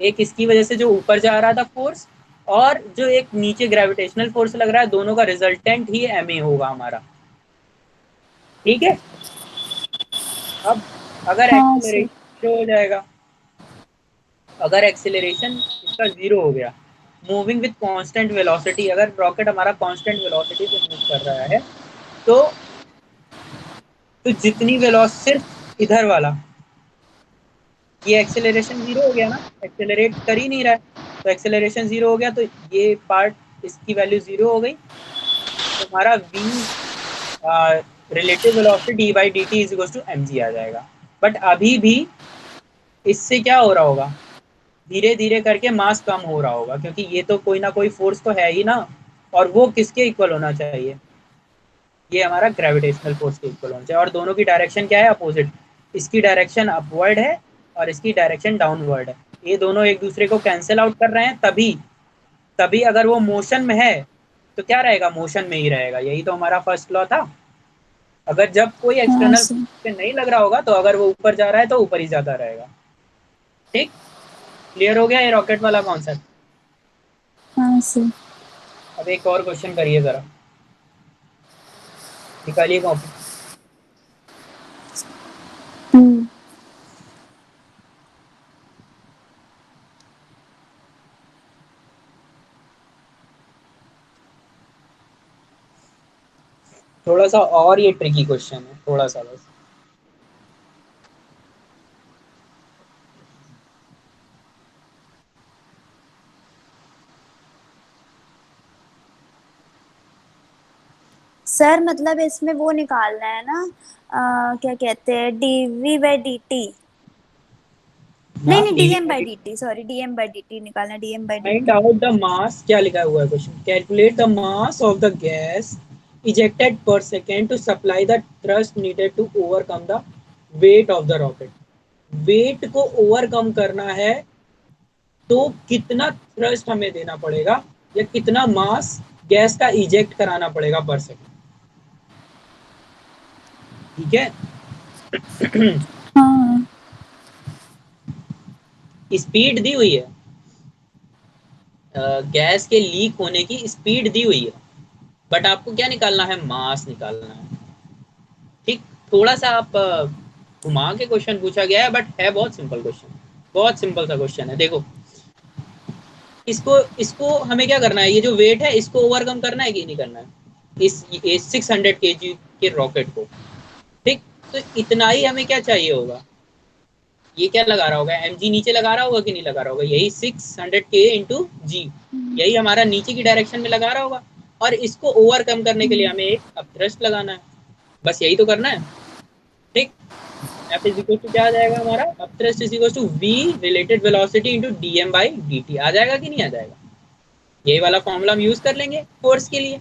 एक इसकी वजह से जो ऊपर जा रहा था फोर्स, और जो एक नीचे ग्रेविटेशनल फोर्स लग रहा है, दोनों का रिजल्टेंट ही MA होगा हमारा। ठीक है, अब अगर हाँ सर। एक्सेलरेशन हो जाएगा, अगर एक्सेलरेशन इसका 0 हो गया, मूविंग विथ कांस्टेंट वेलोसिटी, अगर रॉकेट हमारा कांस्टेंट वेलोसिटी से मूव कर रहा है, तो जितनी वेलोसिटी, सिर्फ इधर वाला ये एक्सेलरेशन 0 हो गया ना, एक्सेलरेट कर ही नहीं रहा है, तो एक्सेलरेशन 0 हो गया, तो ये पार्ट इसकी वैल्यू 0 हो गई, तो हमारा v relative velocity d by dt is equal to mg आ जाएगा। बट अभी भी इससे क्या हो रहा होगा, धीरे धीरे करके मास कम हो रहा होगा, क्योंकि ये तो कोई ना कोई फोर्स तो है ही ना, और वो किसके इक्वल होना चाहिए, ये हमारा ग्रेविटेशनल फोर्स के इक्वल होना चाहिए, और दोनों की डायरेक्शन क्या है, अपोजिट। इसकी डायरेक्शन अपवर्ड है और इसकी डायरेक्शन डाउनवर्ड है, ये दोनों एक दूसरे को कैंसिल आउट कर रहे हैं, तभी तभी अगर वो मोशन में है तो क्या रहेगा, मोशन में ही रहेगा, यही तो हमारा फर्स्ट लॉ था। अगर जब कोई हाँ एक्सटर्नल सर। नहीं लग रहा होगा, तो अगर वो ऊपर जा रहा है तो ऊपर ही जाता रहेगा। ठीक, क्लियर हो गया ये रॉकेट वाला कॉन्सेप्ट। हाँ सर। अब एक और क्वेश्चन करिए जरा, निकालिए कॉपी। हम्म। थोड़ा सा और ये ट्रिकी क्वेश्चन है, थोड़ा सा बस। सर मतलब इसमें वो निकालना है ना, क्या कहते हैं, dv बाई dt। नहीं नहीं, DV dm by dt, sorry, dm by dt निकालना है, dm by find dt। Out the mass, क्या लिखा हुआ है question, calculate the mass of the gas ejected per second to supply the thrust needed to overcome the weight of the rocket। Weight को overcome करना है तो कितना thrust हमें देना पड़ेगा, या कितना मास गैस का इजेक्ट कराना पड़ेगा पर सेकंड। ठीक है, हाँ। स्पीड दी हुई है, गैस के लीक होने की स्पीड दी हुई है, बट आपको क्या निकालना है, मास निकालना है। ठीक, थोड़ा सा आप घुमा के क्वेश्चन पूछा गया है, बट है बहुत सिंपल क्वेश्चन, बहुत सिंपल सा क्वेश्चन है। देखो, इसको इसको हमें क्या करना है, ये जो वेट है इसको ओवरकम करना है कि नहीं करना है, इस 600 kg के रॉकेट को। ठीक, तो इतना ही हमें क्या चाहिए होगा, ये क्या लगा रहा होगा, mg नीचे लगा रहा होगा कि नहीं लगा रहा होगा, यही 600k इंटू जी, यही हमारा नीचे की डायरेक्शन में लगा रहा होगा, और इसको ओवरकम करने के लिए हमें एक अपथ्रस्ट लगाना है, बस यही तो करना है। ठीक, F इज इक्वल टू क्या आ जाएगा हमारा, upthrust is equal to v related velocity into dm by dt, आ जाएगा कि नहीं आ जाएगा, यही वाला फॉर्मूला हम यूज कर लेंगे फोर्स के लिए।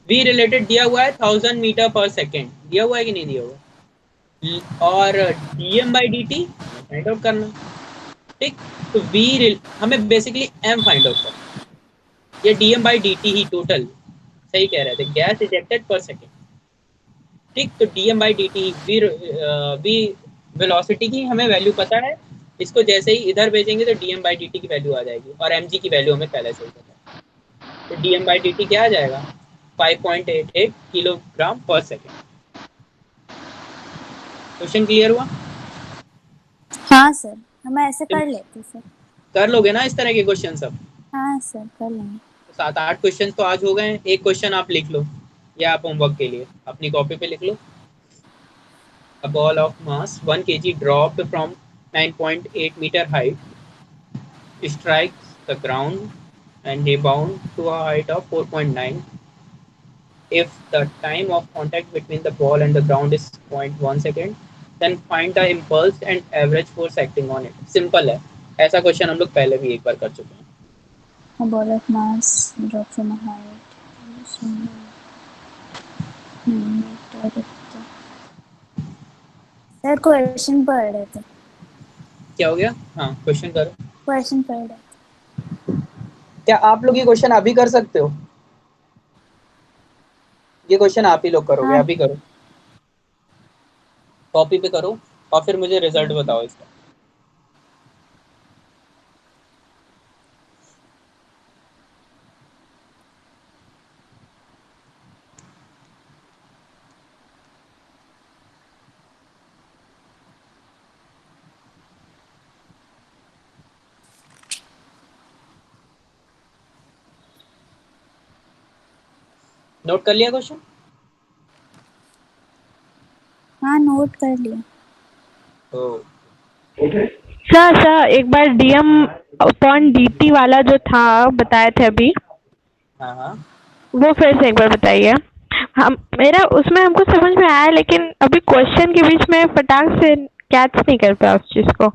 v रिलेटेड दिया हुआ है 1000 मीटर पर सेकेंड, दिया हुआ है कि नहीं दिया हुआ, और dm बाई dt हमें फाइंड आउट करना। ठीक, तो हमें बेसिकली m फाइंड आउट करना, ये dm by dt he total, सही कह रहे थे, गैस इजेक्टेड पर सेकेंड। ठीक, तो dm by dt v velocity की हमें वैल्यू पता है, इसको जैसे ही इधर भेजेंगे तो dm बाई dt की वैल्यू आ जाएगी, और mg की वैल्यू हमें पहले से ही पता है, तो dm बाई dt क्या आ जाएगा, 5.88 किलोग्राम पर सेकेंड। क्वेश्चन क्लियर हुआ? हाँ सर, हम ऐसे कर लेते सर। कर लोगे ना इस तरह के क्वेश्चन सब? हाँ सर, कर लेंगे। 7-8 क्वेश्चन तो आज हो गए हैं, एक क्वेश्चन आप लिख लो, या आप होमवर्क के लिए अपनी कॉपी पे लिख लो। A ball of mass 1 kg dropped from 9.8 meter height, strikes the ground and rebound to a height of 4.9. If the time of contact between the ball and the ground is 0.1 second, then find the impulse and average force acting on it. Simple है, ऐसा question हम लोग पहले भी एक बार कर चुके हैं. A ball of mass dropped from a height. Sir question पढ़ रहे थे. क्या हो गया? हाँ, क्वेश्चन करो. क्वेश्चन पढ़ रहे. क्या आप लोग ये क्वेश्चन अभी कर सकते हो? ये क्वेश्चन आप ही लोग करोगे. हाँ. अभी करो, कॉपी पे करो और फिर मुझे रिजल्ट बताओ इसका. नोट कर लिया क्वेश्चन? हाँ, नोट कर लिया. सर एक बार डीएम अपॉन डीटी वाला जो था बताए थे अभी, हाँ, वो फिर से एक बार बताइए. हम मेरा उसमें हमको समझ में आया, लेकिन अभी क्वेश्चन के बीच में फटाक से कैच नहीं कर पाया उस चीज को.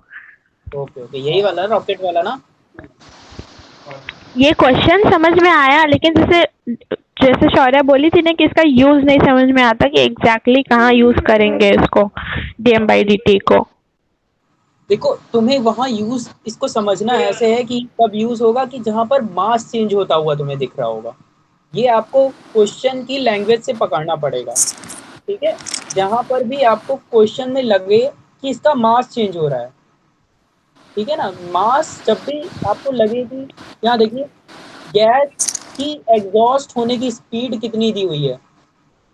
ओके, यही वाला रॉकेट वाला ना? ये क्वेश्चन समझ में आया, लेकिन जैसे शौर्या बोली थी ना कि इसका यूज नहीं समझ में आता कि एग्जैक्टली कहाँ यूज करेंगे इसको, डीएम बाई डीटी को. देखो, तुम्हें वहां यूज इसको समझना ऐसे है कि कब यूज होगा कि जहां पर मास चेंज होता हुआ तुम्हें दिख रहा होगा. ये आपको क्वेश्चन की लैंग्वेज से पकड़ना पड़ेगा. ठीक है, जहां पर भी आपको क्वेश्चन में लगे कि इसका मास चेंज हो रहा है. ठीक है ना, मास जब भी आपको लगे कि यहाँ देखिए गैस की एग्जॉस्ट होने की स्पीड कितनी दी हुई है,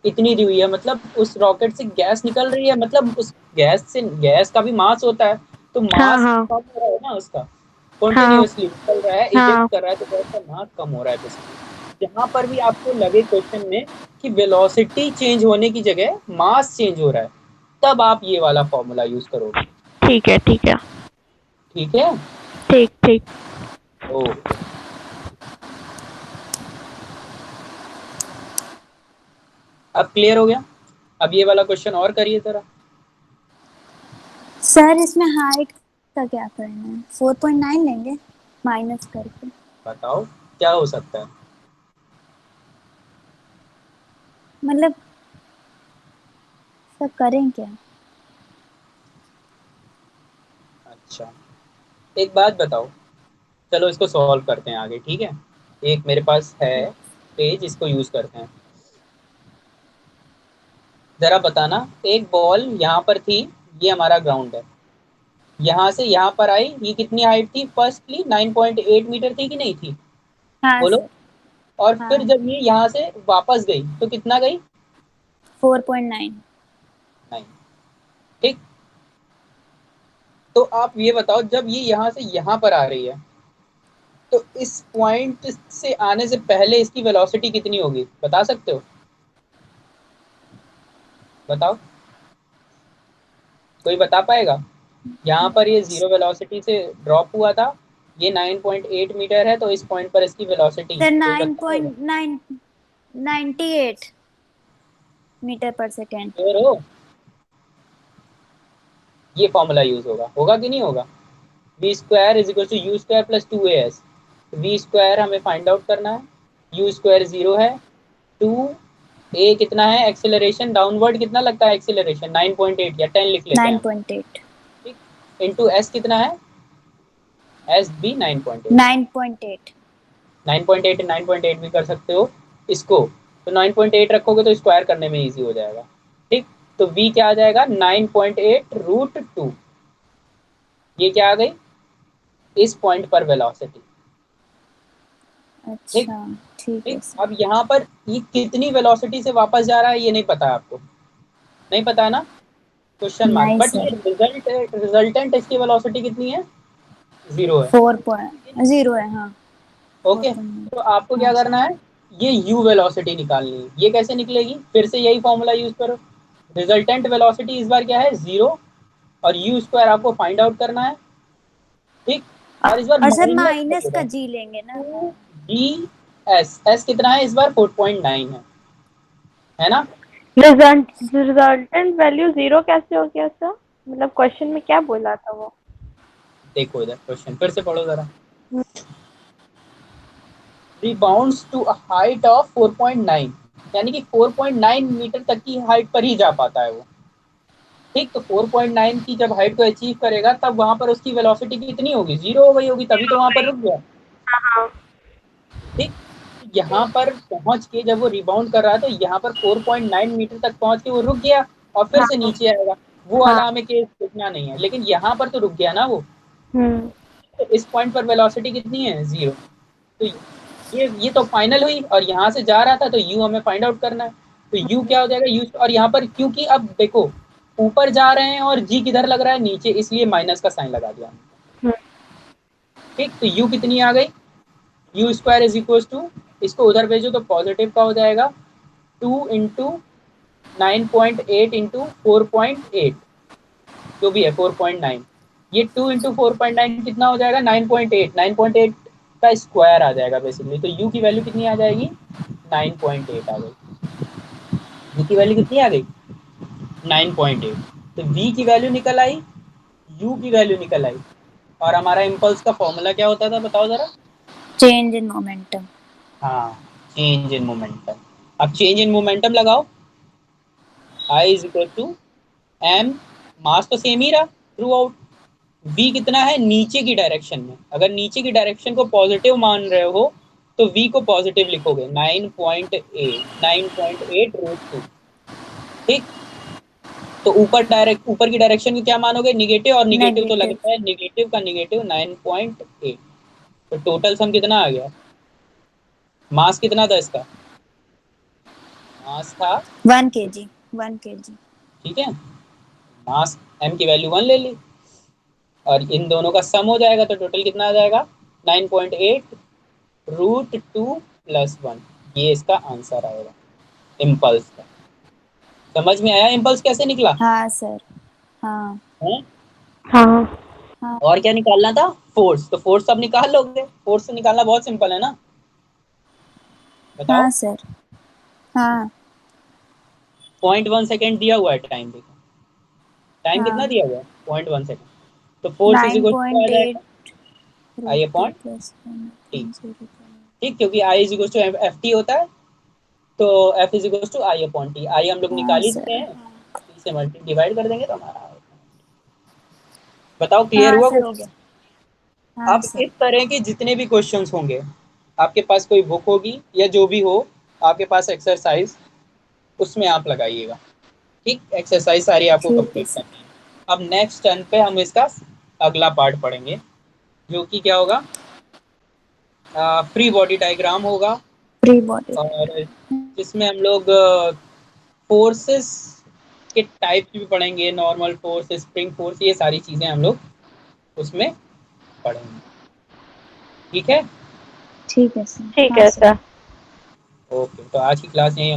इतनी दी हुई है, मतलब उस रॉकेट से गैस निकल रही है, मतलब उस गैस का भी मास होता है, तो हाँ मास हाँ कम हो रहा है ना उसका, हाँ कॉन्टिन्यूसली निकल रहा है, इजेक्ट हाँ. कर रहा है, तो गैस का मास कम हो रहा है बेसिकली. जहां पर भी आपको लगे क्वेश्चन में कि वेलोसिटी चेंज होने की जगह मास चेंज हो रहा है, तब आप ये वाला फॉर्मूला यूज करोगे. ठीक है. ठीक है. ठीक. ओके, अब क्लियर हो गया. अब ये वाला क्वेश्चन और करिए जरा. सर इसमें हाइट का क्या करना है? 4.9 लेंगे माइनस करके. बताओ क्या हो सकता है. मतलब सर करें क्या? अच्छा, एक बात बताओ, चलो इसको सॉल्व करते हैं आगे. ठीक है, एक मेरे पास है पेज, इसको यूज करते हैं. जरा बताना, एक बॉल यहाँ पर थी, ये हमारा ग्राउंड है, यहाँ से यहाँ पर आई, ये कितनी हाइट थी? फर्स्टली 9.8 मीटर थी कि नहीं थी? हाँ बोलो. सर. और हाँ, फिर जब ये यहाँ से वापस गई तो कितना गई? 4.9. 9. ठीक, तो आप ये बताओ, जब ये यहाँ से यहाँ पर आ रही है, तो इस पॉइंट से आने से पहले इसकी वेलोसिटी कितनी होगी, बता सकते हो? बताओ, कोई बता पाएगा? यहाँ पर ये 0 वेलोसिटी से ड्रॉप हुआ था, ये 9.8 मीटर है, तो इस पॉइंट पर इसकी वेलोसिटी सर कोई बताएगा? 9.98 मीटर पर सेकेंड. श्योर हो? ये फॉर्मूला यूज होगा कि नहीं होगा? V square is equal to U square plus 2as. V square हमें फाइंड आउट करना है, यू स्क्वायर 0 है, 2 ए कितना है एक्सेलरेशन डाउनवर्ड, कितना लगता है एक्सेलरेशन? 9.8 या 10 लिख लेते हैं हम. 9.8. ठीक, इंटू एस कितना है? एस भी 9.8. 9.8. 9.8 9.8 भी कर सकते हो इसको, तो 9.8 रखोगे तो स्क्वायर करने में इजी हो जाएगा. ठीक, तो v क्या आ जाएगा? 9.8 √2. ये क्या आ गई? इस पॉइंट पर वेलोसिटी. ठीक. अच्छा, ठीक है ठीक, सर. अब यहाँ पर ये कितनी वेलोसिटी से वापस जा रहा है ये नहीं पता है आपको, नहीं पता है ना? Question mark. नहीं बट ये सर. रिजल्टेंट इसकी वेलोसिटी कितनी है? 0 है. 4.0 है. हाँ. ओके, 4.9. तो आपको हाँ क्या करना सर. है, ये u वेलोसिटी निकालनी है. ये कैसे निकलेगी? फिर से यही फॉर्मूला यूज करो. रिजल्टेंट वेलोसिटी इस बार क्या है? 0 और यू स्क्वायर आपको फाइंड आउट करना है, ठीक। और इस बार और सर माइनस माइनस का जी लेंगे ना। जी एस कितना है इस बार 4.9 है ना। रिजल्टेंट वैल्यू 0 कैसे हो गया सर? मतलब क्वेश्चन में क्या बोला था वो? देखो इधर क्वेश्चन फिर से पढ़ो जरा। Rebounds to a height of 4.9, यानी कि 4.9 मीटर तक की हाइट पर ही जा पाता है वो, ठीक। तो 4.9 की जब हाइट को अचीव करेगा तब वहां पर उसकी वेलोसिटी कितनी होगी, 0 हो गई होगी, तभी तो वहां पर रुक गया, हाँ। ठीक। यहाँ पर पहुंच के जब वो रिबाउंड कर रहा है तो यहाँ पर 4.9 मीटर तक पहुंच के वो रुक गया और फिर से हाँ। नीचे आएगा, वो हाँ। वाला हमें केस देखना नहीं है, लेकिन यहाँ पर तो रुक गया ना वो। हम्म। तो इस पॉइंट पर वेलोसिटी कितनी है, 0। तो ये तो फाइनल हुई और यहाँ से जा रहा था तो यू हमें फाइंड आउट करना है। तो यू क्या हो जाएगा, यू, और यहाँ पर क्योंकि अब देखो ऊपर जा रहे हैं और जी किधर लग रहा है, नीचे, इसलिए माइनस का साइन लगा दिया हमने, ठीक। तो यू कितनी आ गई, U square is equal to, इसको उधर भेजो तो पॉजिटिव का हो जाएगा 2 इंटू 9.8 इंटू 4.8, जो भी है 4.9, ये 2 इंटू 4.9 कितना हो जाएगा, 9.8, 9.8 का स्क्वायर आ जाएगा बेसिकली। तो यू की वैल्यू कितनी आ जाएगी, 9.8 आ गई। यू की वैल्यू कितनी आ गई, 9.8। तो वी की वैल्यू निकल आई, यू की वैल्यू निकल आई, और हमारा इम्पल्स का फॉर्मूला क्या होता था बताओ जरा। Change in momentum. हाँ, चेंज इन मोमेंटम। अब चेंज इन मोमेंटम लगाओ, आई इज इक्वल टू एम, मास तो सेम ही रहा थ्रू आउट, वी कितना है, नीचे की डायरेक्शन में, अगर नीचे की डायरेक्शन को पॉजिटिव मान रहे हो तो वी को पॉजिटिव लिखोगे, 9.8 रूट 2, ठीक। तो ऊपर की डायरेक्शन को क्या मानोगे, निगेटिव, और निगेटिव तो नेगेटिव। लगता है, निगेटिव का निगेटिव 9.8। तो टोटल सम कितना आ गया, मास कितना था इसका, मास था, 1 kg, 1 kg। ठीक है, मास एम की वैल्यू 1 ले ली और इन दोनों का सम हो जाएगा तो टोटल कितना आ जाएगा, 9.8 रूट 2 प्लस 1, ये इसका आंसर आएगा इम्पल्स का। समझ में आया इम्पल्स कैसे निकला हाँ सर। हाँ है? हाँ। हाँ। और क्या निकालना था, फोर्स, तो फोर्स अब निकाल लोगे, फोर्स से निकालना बहुत सिंपल है ना, बताओ। हाँ सर। हाँ 0.1 सेकेंड दिया हुआ है टाइम, देखो टाइम कितना हाँ। दिया हुआ है, 0.1 सेकेंड। तो force is equal to uh 9.8 जाएगा I root 2 upon plus T, 1.0। ठीक, क्योंकि I is equal to F T होता है, तो F is equal to I upon T, I हम लोग हाँ निकाल ही चुके सर। हैं, टी से मल्टी डिवाइड कर देंगे तो हमारा, बताओ क्लियर हाँ हुआ सर कुछ। हो गया। हाँ अब सर। इस तरह के जितने भी क्वेश्चंस होंगे, आपके पास कोई बुक होगी या जो भी हो आपके पास एक्सरसाइज, उसमें आप लगाइएगा, ठीक। एक्सरसाइज सारी आपको ठीक है कंप्लीट सर। करनी है। अब नेक्स्ट टर्न पे हम इसका अगला पार्ट पढ़ेंगे, जो कि क्या होगा, फ्री बॉडी डायग्राम होगा, फ्री बॉडी। और जिसमें हम लोग फोर्सेस के टाइप भी पढ़ेंगे, नॉर्मल फोर्स, स्प्रिंग फोर्स, ये सारी चीज़ें हम लोग उसमें पढ़ेंगे, ठीक है। ठीक है सर। ठीक हाँ है सर। सर। ओके, तो आज की क्लास यहीं